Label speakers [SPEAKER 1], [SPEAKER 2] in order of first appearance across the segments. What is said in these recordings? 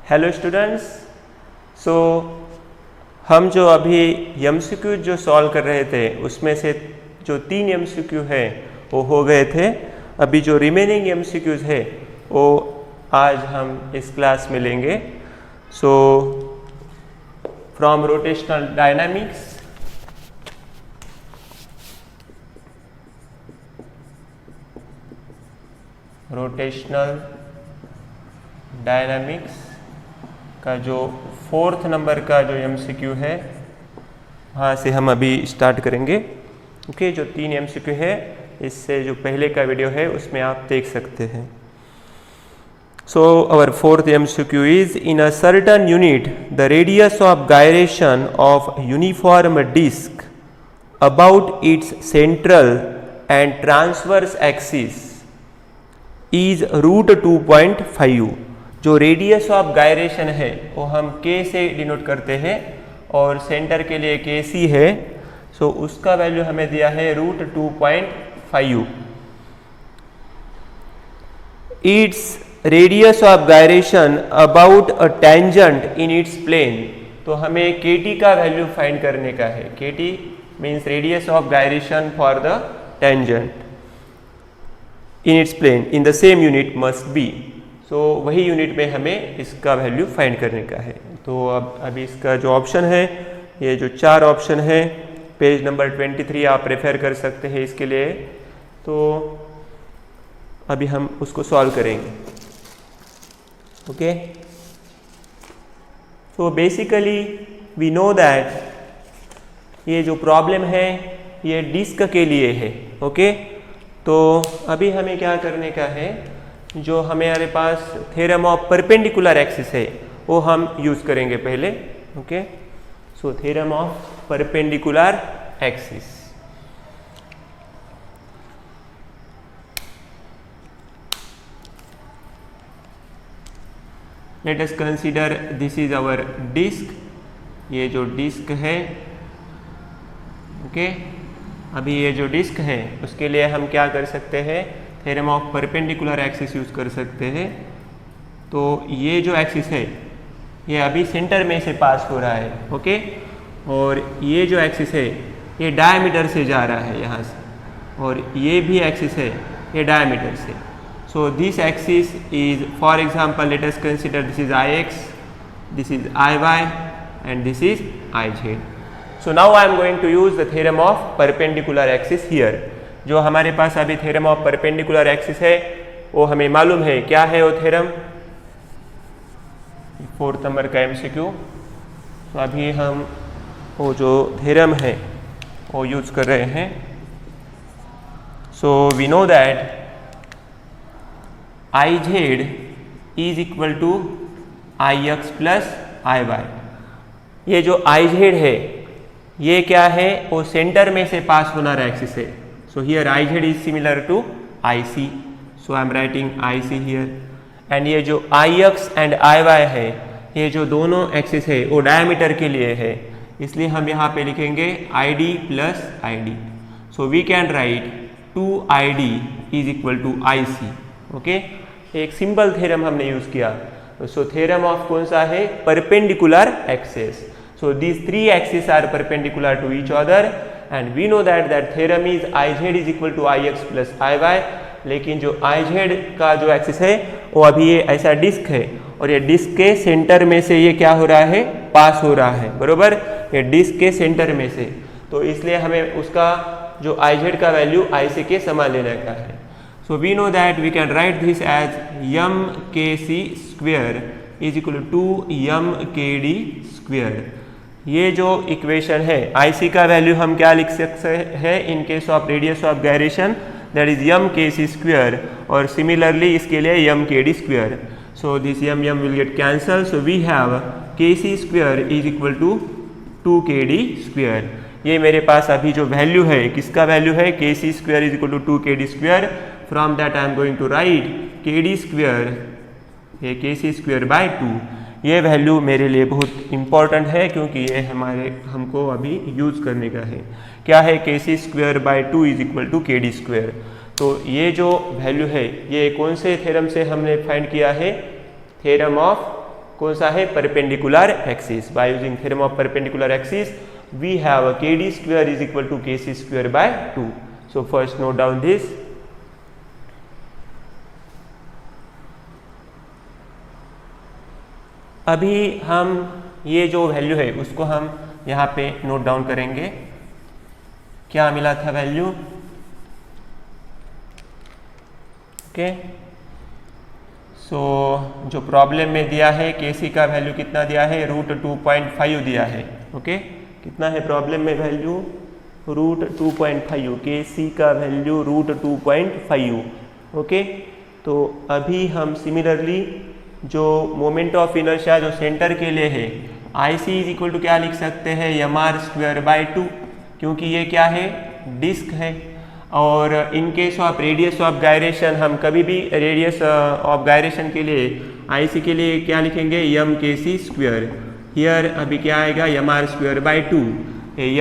[SPEAKER 1] Hello students. सो हम जो अभी एमसीक्यू जो सॉल्व कर रहे थे उसमें से जो 3 एमसीक्यू है वो हो गए थे। अभी जो रिमेनिंग एमसीक्यूज है वो आज हम इस क्लास में लेंगे। सो फ्रॉम रोटेशनल डायनामिक्स का जो 4th नंबर का जो एमसीक्यू है वहाँ से हम अभी स्टार्ट करेंगे। ओके, जो 3 एमसीक्यू है इससे जो पहले का वीडियो है उसमें आप देख सकते हैं। So our 4th MCQ is in a certain unit the radius of gyration of uniform disc about its central and transverse axis is √2.5। जो रेडियस ऑफ गायरेशन है वो हम k से डिनोट करते हैं और सेंटर के लिए kc है। सो उसका वैल्यू हमें दिया है √2.5। Its radius of gyration about a tangent in its plane. तो हमें kt का वैल्यू फाइंड करने का है। kt means radius of gyration for the tangent in its plane in the same unit must be. So वही unit में हमें इसका वैल्यू फाइंड करने का है। तो अब अभी इसका जो ऑप्शन है, ये जो 4 ऑप्शन है, पेज नंबर 23 आप रेफर कर सकते हैं इसके लिए। तो अभी हम उसको सॉल्व करेंगे। ओके, तो बेसिकली वी नो दैट ये जो प्रॉब्लम है ये डिस्क के लिए है। ओके, तो अभी हमें क्या करने का है, जो हमारे पास थ्योरम ऑफ परपेंडिकुलर एक्सिस है वो हम यूज करेंगे पहले। Okay, so theorem of perpendicular axis. Let us consider this is our disc. ये जो डिस्क है, ओके, अभी ये जो डिस्क है उसके लिए हम क्या कर सकते हैं, theorem of perpendicular axis use कर सकते हैं। तो ये जो एक्सिस है ये अभी सेंटर में से पास हो रहा है। ओके, और ये जो एक्सिस है ये डायमीटर से जा रहा है यहाँ से, और ये भी एक्सिस है ये डायमीटर से। So this axis is, for example let us consider this is Ix, this is Iy and this is Iz। So now I am going to use the theorem of perpendicular axis here। जो हमारे पास अभी theorem of perpendicular axis है वो हमें मालूम है क्या है वो theorem, 4th नंबर का MCQ। तो अभी हम वो जो theorem है वो यूज कर रहे हैं। So we know that Iz is equal to Ix plus Iy। ये जो Iz है ये क्या है, वो सेंटर में से पास होना रहा एक्सिस है। So here Iz is similar to Ic, so I am writing Ic here. And ये जो Ix एंड Iy है ये जो दोनों एक्सिस है वो डायमीटर के लिए है, इसलिए हम यहाँ पे लिखेंगे Id plus Id। So we can write 2Id is equal to Ic। Okay, एक सिंपल थ्योरम हमने यूज किया। सो थ्योरम ऑफ कौन सा है, perpendicular axis. So these 3 axes are perpendicular to each other and we know that theorem is Iz is equal to Ix plus Iy। लेकिन जो Iz का जो एक्सिस है वो अभी ये ऐसा डिस्क है और ये डिस्क के सेंटर में से ये क्या हो रहा है, पास हो रहा है, बरोबर, ये डिस्क के सेंटर में से। तो इसलिए हमें उसका जो Iz का वैल्यू Ic के समान लेने का है। So we know that we can write this as mkc square is equal to 2mkd square. ये जो इक्वेशन है Ic का वैल्यू हम क्या लिख सकते हैं in case of radius of gyration, that is mkc square, और सिमिलरली इसके लिए mkd square. So this m will get cancel. So we have kc square is equal to 2kd square. ये मेरे पास अभी जो वैल्यू है किसका वैल्यू है, kc square is equal to 2kd square. From that I am going to write kd square, ये kc square by 2। ये value मेरे लिए बहुत इंपॉर्टेंट है क्योंकि ये हमको अभी यूज करने का है। क्या है, kc square by 2 is equal to kd square. तो ये जो वैल्यू है ये कौन से थ्योरम से हमने फाइंड किया है, थ्योरम ऑफ कौन सा है, perpendicular axis. By using theorem of perpendicular axis we have KD square is equal to KC square by 2। So first note down this. अभी हम ये जो वैल्यू है उसको हम यहाँ पे नोट डाउन करेंगे। क्या मिला था वैल्यू, ओके। सो जो प्रॉब्लम में दिया है KC का वैल्यू कितना दिया है, √2.5 दिया है, ओके। कितना है प्रॉब्लम में वैल्यू, √2.5, KC का वैल्यू √2.5, ओके। तो अभी हम सिमिलरली जो मोमेंट ऑफ इनर्शिया जो सेंटर के लिए है IC इज इक्वल टू क्या लिख सकते हैं, mr स्क्वायर बाय 2, क्योंकि ये क्या है, डिस्क है। और इन case of radius of gyration हम कभी भी रेडियस ऑफ गायरेशन के लिए IC के लिए क्या लिखेंगे, mkc स्क्वायर। हियर अभी क्या आएगा, mr स्क्वायर बाय 2,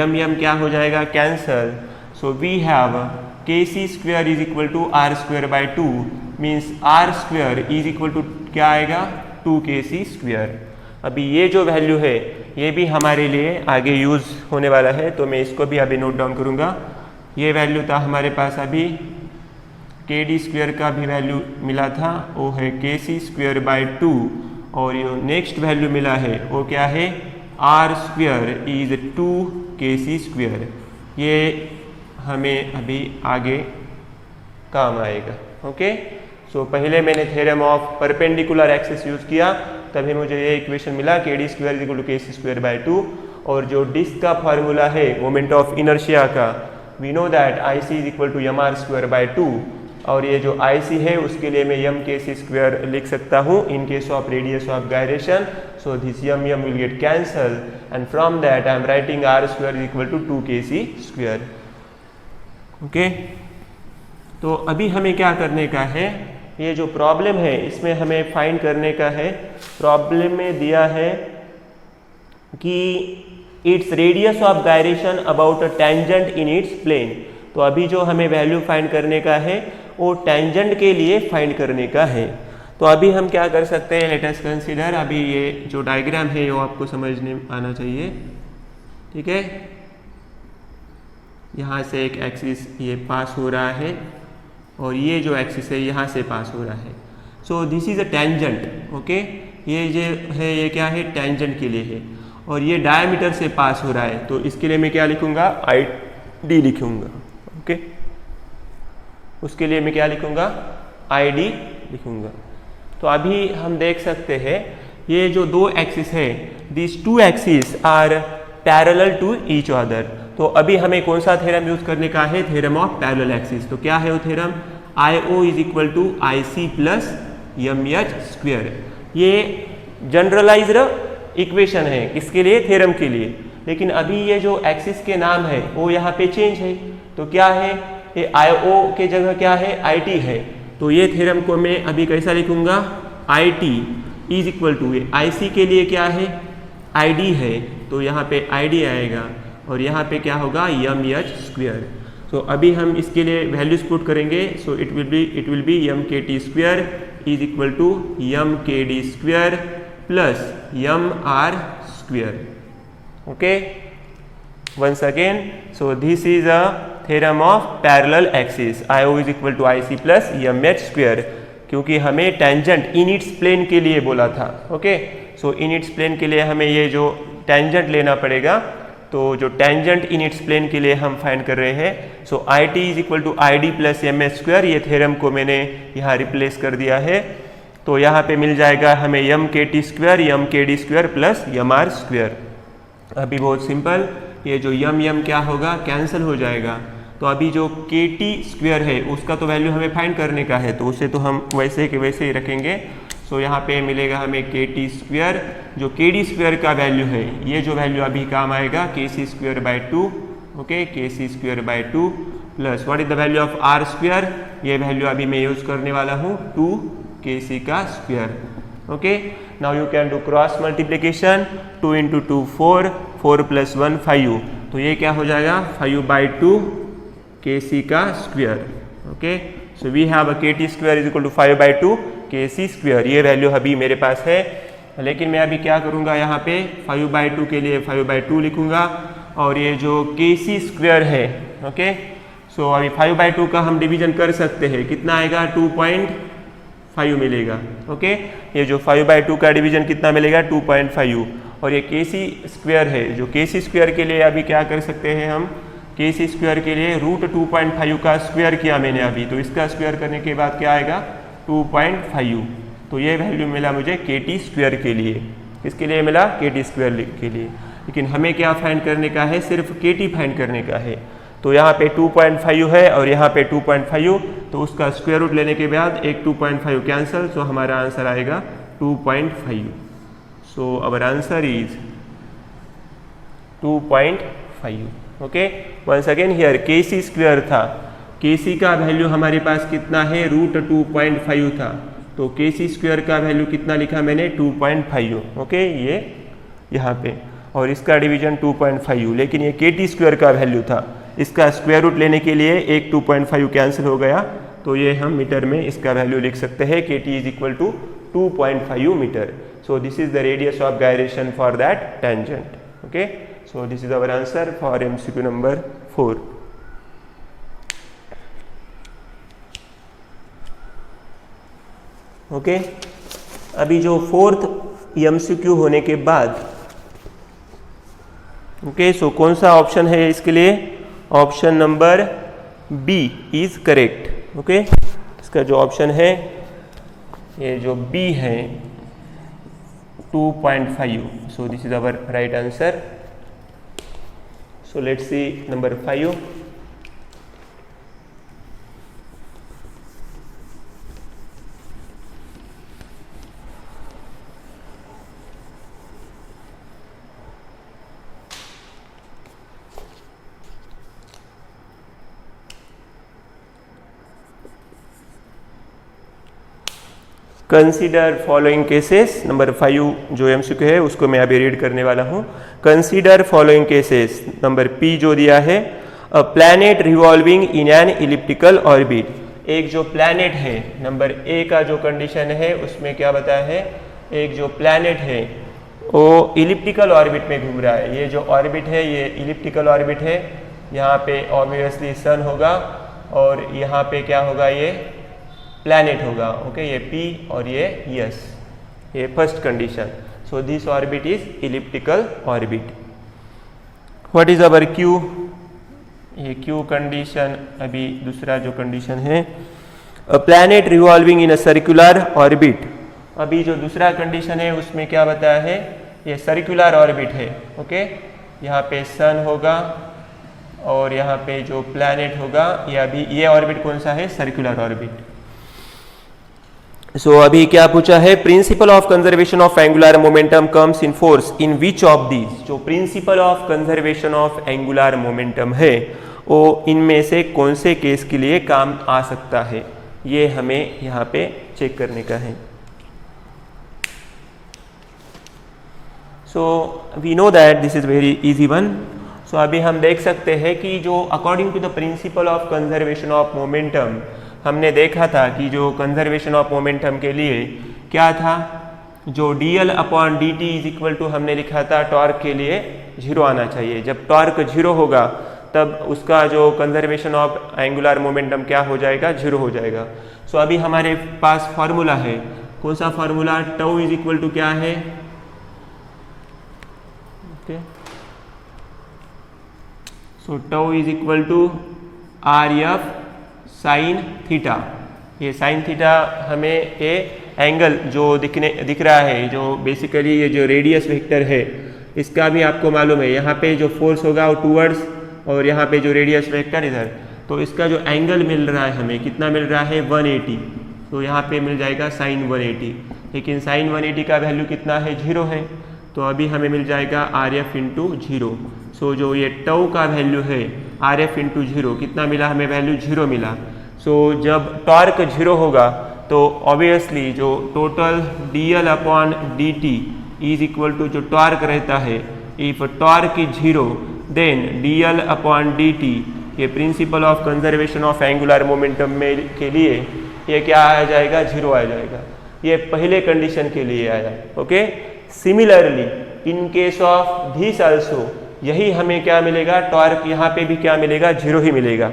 [SPEAKER 1] m क्या हो जाएगा, cancel. So we have KC square is equal to R square by 2, means R square is equal to क्या आएगा, 2KC स्क्वायर। अभी ये जो वैल्यू है ये भी हमारे लिए आगे यूज़ होने वाला है, तो मैं इसको भी अभी नोट डाउन करूँगा। ये वैल्यू था हमारे पास अभी, KD स्क्वायर का भी वैल्यू मिला था, वो है KC स्क्वायर बाय 2, और ये नेक्स्ट वैल्यू मिला है वो क्या है, R square is 2KC square. ये हमें अभी आगे काम आएगा, ओके। सो पहले मैंने theorem of perpendicular axis use किया, तभी मुझे ये इक्वेशन मिला KD square is equal to KC square by 2। और जो डिस्क का फार्मूला है मोमेंट ऑफ इनर्शिया का, we know that IC is equal to mr square by 2, और ये जो IC है उसके लिए मैं mkc स्क्वायर लिख सकता हूँ in case of radius of gyration. So this m will get cancel, and from that I am writing R square is equal to 2KC square, okay. तो अभी हमें क्या करने का है, ये जो प्रॉब्लम है इसमें हमें फाइंड करने का है। प्रॉब्लम में दिया है कि its radius of gyration about a tangent in its plane. तो अभी जो हमें वैल्यू फाइंड करने का है वो टेंजेंट के लिए फाइंड करने का है। तो अभी हम क्या कर सकते हैं, लेट अस कंसीडर। अभी ये जो डायग्राम है वो आपको समझने आना चाहिए, ठीक है। यहाँ से एक एक्सिस ये पास हो रहा है, और ये जो एक्सिस है यहाँ से पास हो रहा है। सो this is a tangent, okay. ये जो है ये क्या है, टेंजेंट के लिए है, और ये डायमीटर से पास हो रहा है, तो इसके लिए मैं क्या लिखूंगा, ID लिखूंगा, ओके। उसके लिए मैं क्या लिखूंगा, ID लिखूंगा। तो अभी हम देख सकते हैं ये जो दो एक्सिस है, this two axis are parallel to each other. तो अभी हमें कौन सा थ्योरम यूज करने का है, थ्योरम ऑफ पैरेलल एक्सिस। तो क्या है वो theorem, IO is equal to IC plus MH square. ये जनरलाइज्ड इक्वेशन है किसके लिए, थ्योरम के लिए। लेकिन अभी ये जो एक्सिस के नाम है वो यहाँ पे चेंज है, तो क्या है, ये IO के जगह क्या है, IT है। तो ये थ्योरम को मैं अभी कैसा लिखूंगा, IT is equal to, IC के लिए क्या है, ID है, तो यहाँ पे ID आएगा, और यहाँ पे क्या होगा, MH स्क्वायर। सो अभी हम इसके लिए वैल्यूज पुट करेंगे। So it will be MKT square is equal to MKD square plus MR square, okay. Once again, so this is a theorem of parallel axis, IO is equal to IC plus MH square, क्योंकि हमें tangent in its plane के लिए बोला था, okay. So in its plane के लिए हमें ये जो टेंजेंट लेना पड़ेगा, तो जो टेंजेंट इन इट्स प्लेन के लिए हम फाइंड कर रहे हैं। So IT is equal to ID plus MH square, ये थ्योरम को मैंने यहाँ रिप्लेस कर दिया है। तो यहाँ पे मिल जाएगा हमें MKT square, MKD square plus MR square. अभी बहुत सिंपल, ये जो m क्या होगा, कैंसिल हो जाएगा। तो अभी जो KT स्क्वायर है उसका तो वैल्यू हमें फाइंड करने का है, तो उसे तो हम वैसे के वैसे ही रखेंगे। सो यहाँ पे मिलेगा हमें KT स्क्वायर, जो KD स्क्वायर का वैल्यू है, ये जो वैल्यू अभी काम आएगा KC square by 2, okay, KC square by 2 plus what is the value of R square, ये वैल्यू अभी मैं यूज करने वाला हूँ 2KC का square, okay. Now you can do cross multiplication, 2 into 2 4, 4 plus 1 5, तो ये क्या हो जाएगा, 5 बाई 2 KC का square, okay. So we have a KT square is equal to 5 by 2 KC square. ये वैल्यू अभी मेरे पास है। लेकिन मैं अभी क्या करूँगा, यहाँ पे 5/2 के लिए 5/2 लिखूँगा और ये जो KC स्क्वायर है, ओके। सो अभी 5/2 का हम डिवीजन कर सकते हैं, कितना आएगा 2.5 मिलेगा, ओके। ये जो 5/2 का डिवीजन कितना मिलेगा 2.5 और ये KC स्क्वायर है, जो KC स्क्वायर के लिए अभी क्या कर सकते हैं हम, KC स्क्वायर के लिए √2.5 का स्क्वायर किया मैंने अभी, तो इसका स्क्वायर करने के बाद क्या आएगा 2.5, तो ये वैल्यू मिला मुझे KT स्क्वायर के लिए। किसके लिए मिला, KT स्क्वायर के लिए। लेकिन हमें क्या फाइंड करने का है, सिर्फ KT फाइंड करने का है। तो यहाँ पे 2.5 है और यहाँ पे 2.5, तो उसका स्क्वायर रूट लेने के बाद एक 2.5 कैंसिल, तो हमारा आंसर आएगा 2.5। So our answer is 2.5, okay. Once again here KC square था, KC का वैल्यू हमारे पास कितना है √2.5 था, तो KC स्क्वायर का वैल्यू कितना लिखा मैंने 2.5, ओके, ये यहाँ पे, और इसका डिवीजन 2.5, लेकिन ये KT स्क्वायर का वैल्यू था, इसका स्क्वायर रूट लेने के लिए एक 2.5 कैंसिल हो गया, तो ये हम मीटर में इसका वैल्यू लिख सकते हैं, KT is equal to 2.5 metre. So this is the radius of gyration for that tangent, okay. So this is our answer for MCQ number 4। Okay, अभी जो 4th MCQ होने के बाद, ओके, सो कौन सा ऑप्शन है इसके लिए, option number B is correct, okay. इसका जो ऑप्शन है, ये जो B है 2.5, so this is our right answer. So let's see number 5। Consider following cases, number 5 जो MCQ है उसको मैं अभी रीड करने वाला हूँ। Consider following cases, number P जो दिया है, a planet revolving in an elliptical orbit. एक जो प्लैनेट है, नंबर A का जो कंडीशन है उसमें क्या बताया है, एक जो प्लैनेट है वो इलिप्टिकल ऑर्बिट में घूम रहा है। ये जो ऑर्बिट है ये इलिप्टिकल ऑर्बिट है, यहाँ पे ऑब्वियसली सन होगा और यहाँ पे क्या होगा, ये प्लैनेट होगा, ओके। ये P और ये S, ये first condition. So this orbit is elliptical orbit. What is our Q, ये Q कंडीशन, अभी दूसरा जो कंडीशन है, a planet revolving in a circular orbit. अभी जो दूसरा कंडीशन है उसमें क्या बताया है, ये सर्कुलर ऑर्बिट है, ओके। यहाँ पे सन होगा और यहाँ पे जो प्लैनेट होगा, ये अभी ये ऑर्बिट कौन सा है, सर्कुलर ऑर्बिट। सो अभी क्या पूछा है, principle of conservation of angular momentum comes in force in which of these. जो principle of conservation of angular momentum है वो इनमें से कौन से केस के लिए काम आ सकता है, ये हमें यहाँ पे चेक करने का है। So we know that this is very easy one. So अभी हम देख सकते हैं कि जो according to the principle of conservation of momentum, हमने देखा था कि जो कंजर्वेशन ऑफ मोमेंटम के लिए क्या था, जो dl/dt इज इक्वल टू हमने लिखा था टॉर्क के लिए 0 आना चाहिए। जब टॉर्क 0 होगा तब उसका जो कंजर्वेशन ऑफ एंगुलर मोमेंटम क्या हो जाएगा, 0 हो जाएगा। सो अभी हमारे पास फॉर्मूला है, कौन सा formula, tau is equal to क्या है, okay. So tau is equal to RF sine theta. ये साइन थीटा हमें ये एंगल जो दिख रहा है, जो बेसिकली ये जो रेडियस वेक्टर है इसका भी आपको मालूम है, यहाँ पे जो फोर्स होगा वो टूवर्ड्स और यहाँ पे जो रेडियस वेक्टर इधर, तो इसका जो एंगल मिल रहा है हमें कितना मिल रहा है 180, तो यहाँ पे मिल जाएगा साइन 180। लेकिन साइन 180 का वैल्यू कितना है, 0 है, तो अभी हमें मिल जाएगा RF इंटू 0। सो जो ये टाउ का वैल्यू है RF इंटू 0 कितना मिला हमें, वैल्यू 0 मिला। सो जब टॉर्क 0 होगा तो ऑब्वियसली जो total dl/dt is equal to जो टॉर्क रहता है, if torque is 0 then dl/dt, ये principle of conservation of angular momentum में के लिए ये क्या आ जाएगा, 0 आ जाएगा। ये पहले कंडीशन के लिए आया। Okay, similarly in case of this also यही हमें क्या मिलेगा, टॉर्क यहाँ पे भी क्या मिलेगा, 0 ही मिलेगा।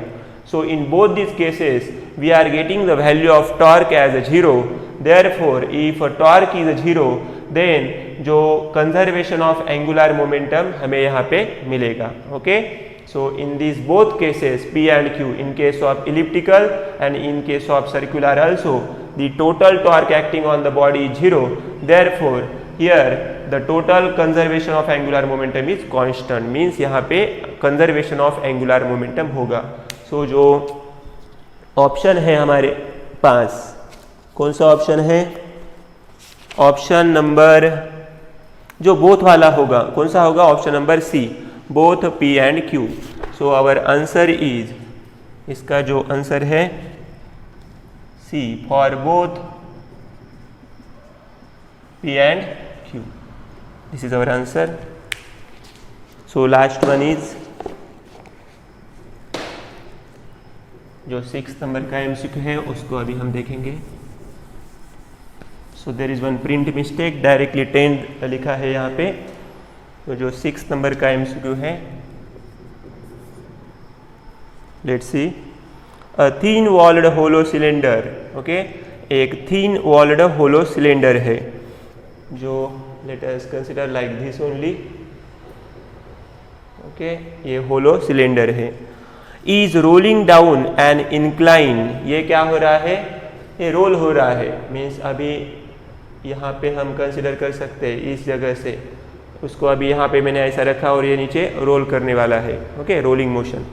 [SPEAKER 1] So in both this cases we are getting the value of torque as a 0। Therefore if torque is a 0 then जो कंजर्वेशन ऑफ एंगुलर मोमेंटम हमें यहाँ पे मिलेगा। Okay, so in these both cases P and Q, in case of elliptical and in case of circular also, the total torque acting on the body is 0. Therefore here the total conservation of angular momentum is constant, means यहाँ पे conservation of angular momentum होगा। so जो option है हमारे पास, कौन सा option है, option number जो बोथ वाला होगा, कौन सा होगा, option number C, both P and Q। So our answer is, इसका जो आंसर है C, for both P and Q, this is our answer. So last one is जो 6 नंबर का MCQ है उसको अभी हम देखेंगे। So there is one print mistake, directly 10 लिखा है यहाँ पे। तो जो 6 नंबर का MCQ है, let's see, a thin walled hollow cylinder. Okay, एक थीन वॉल्ड होलो सिलेंडर है जो let us consider like this only. Okay, ये होलो सिलेंडर है, is rolling down and incline. ये क्या हो रहा है, ये रोल हो रहा है, मीन्स अभी यहाँ पे हम कंसीडर कर सकते हैं इस जगह से उसको, अभी यहाँ पे मैंने ऐसा रखा और ये नीचे रोल करने वाला है। Okay, rolling motion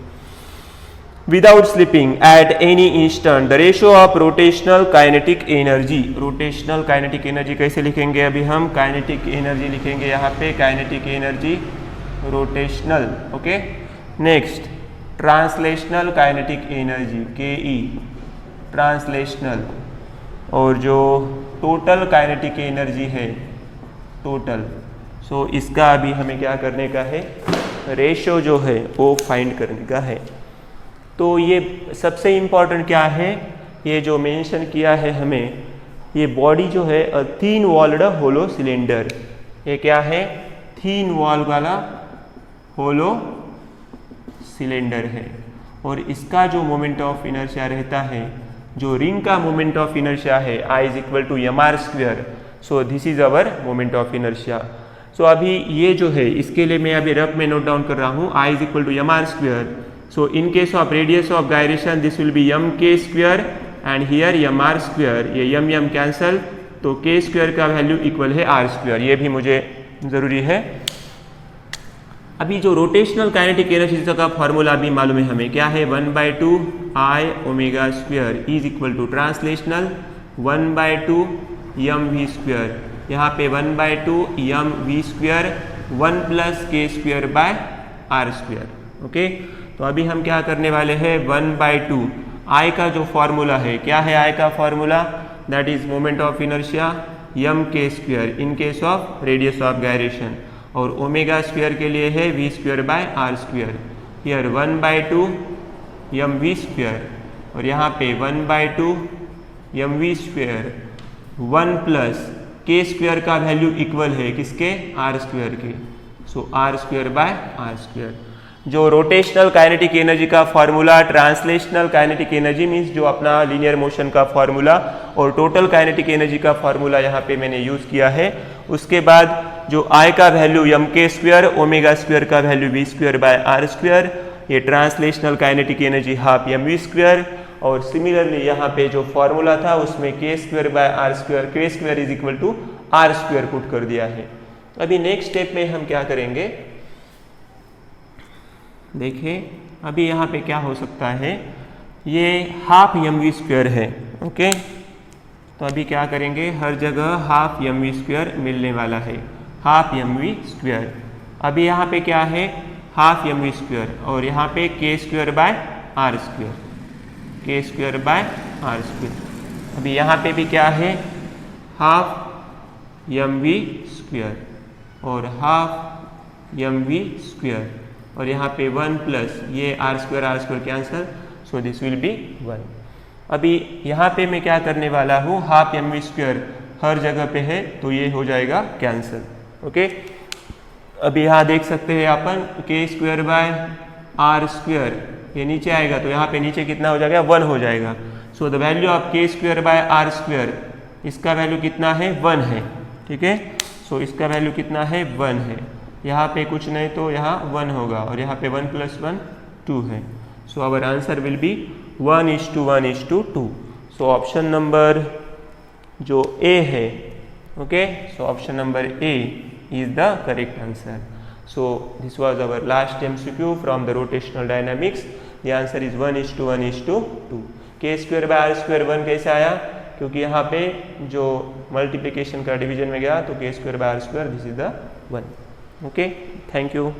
[SPEAKER 1] without slipping at any instant the ratio of rotational kinetic energy. Rotational kinetic energy कैसे लिखेंगे, अभी हम काइनेटिक एनर्जी लिखेंगे यहाँ पे, kinetic energy rotational. Okay, next translational kinetic energy, KE translational, और जो टोटल काइनेटिक एनर्जी है टोटल। सो इसका अभी हमें क्या करने का है, रेशो जो है वो फाइंड करने का है। तो ये सबसे इम्पॉर्टेंट क्या है, ये जो मेंशन किया है हमें, ये बॉडी जो है थीन वॉल्ड होलो सिलेंडर, ये क्या है, थीन वॉल वाला होलो सिलेंडर है, और इसका जो मोमेंट ऑफ इनर्शिया रहता है, जो रिंग का मोमेंट ऑफ इनर्शिया है I is equal to mr²। So this is our moment of inertia. So अभी ये जो है इसके लिए मैं अभी रफ में नोट डाउन कर रहा हूँ, I is equal to mr²। So in case of radius of gyration this will be mk² and here mr², ये m कैंसल, तो k² का वैल्यू इक्वल है r², ये भी मुझे ज़रूरी है। अभी जो रोटेशनल काइनेटिक एनर्जी का फॉर्मूला भी मालूम है हमें, क्या है, 1/2 I⍵² is equal to translational 1/2 mv²। यहाँ पे 1/2 mv², 1 + k²/r²। ओके, तो अभी हम क्या करने वाले हैं, 1/2 I का जो फॉर्मूला है, क्या है I का formula, that is moment of inertia mk² in case of radius of gyration, और ω² के लिए है v²/r²। हियर 1/2 mv², और यहाँ पे 1/2 mv², 1 + k² का वैल्यू इक्वल है किसके, r² के। सो r²/r²। जो रोटेशनल काइनेटिक एनर्जी का formula, translational kinetic energy means जो अपना लीनियर मोशन का फॉर्मूला, और टोटल काइनेटिक एनर्जी का फॉर्मूला यहाँ पे मैंने यूज़ किया है। उसके बाद जो I का वैल्यू mk², ω² का वैल्यू v²/r², ये translational kinetic energy half mv², और सिमिलरली यहाँ पे जो फॉर्मूला था उसमें k²/r², k² is equal to r² put कर दिया है। अभी नेक्स्ट स्टेप में हम क्या करेंगे, देखिए अभी यहाँ पे क्या हो सकता है, ये हाफ mv² है। ओके, तो अभी क्या करेंगे, हर जगह हाफ mv² मिलने वाला है, हाफ mv²। अभी यहाँ पे क्या है, हाफ mv², और यहाँ पे k²/r², k²/r²। अभी यहाँ पे भी क्या है, हाफ mv² और हाफ mv², और यहाँ पे 1 + ये r² cancel, so this will B 1। अभी यहाँ पे मैं क्या करने वाला हूँ, हाफ mv² हर जगह पे है तो ये हो जाएगा कैंसिल। ओके, अभी यहाँ देख सकते हैं अपन के स्क्वायर बाय आर स्क्वायर, ये नीचे आएगा तो यहाँ पे नीचे कितना हो जाएगा 1 हो जाएगा। सो द वैल्यू ऑफ के स्क्वायर बाय आर स्क्वायर, इसका वैल्यू कितना है 1 है। ठीक है, सो इसका वैल्यू कितना है 1 है। यहाँ पे कुछ नहीं तो यहाँ 1 होगा और यहाँ पे 1 + 1 2 है। So our answer will be 1:1:2। So option number जो ए है, okay, so option number A is the correct answer. So this was our last MCQ from the rotational dynamics. The answer is 1:1:2. K square by R square 1 कैसे आया? क्योंकि यहाँ पे जो multiplication का division में गया तो K square by R square, this is the 1. Okay, thank you.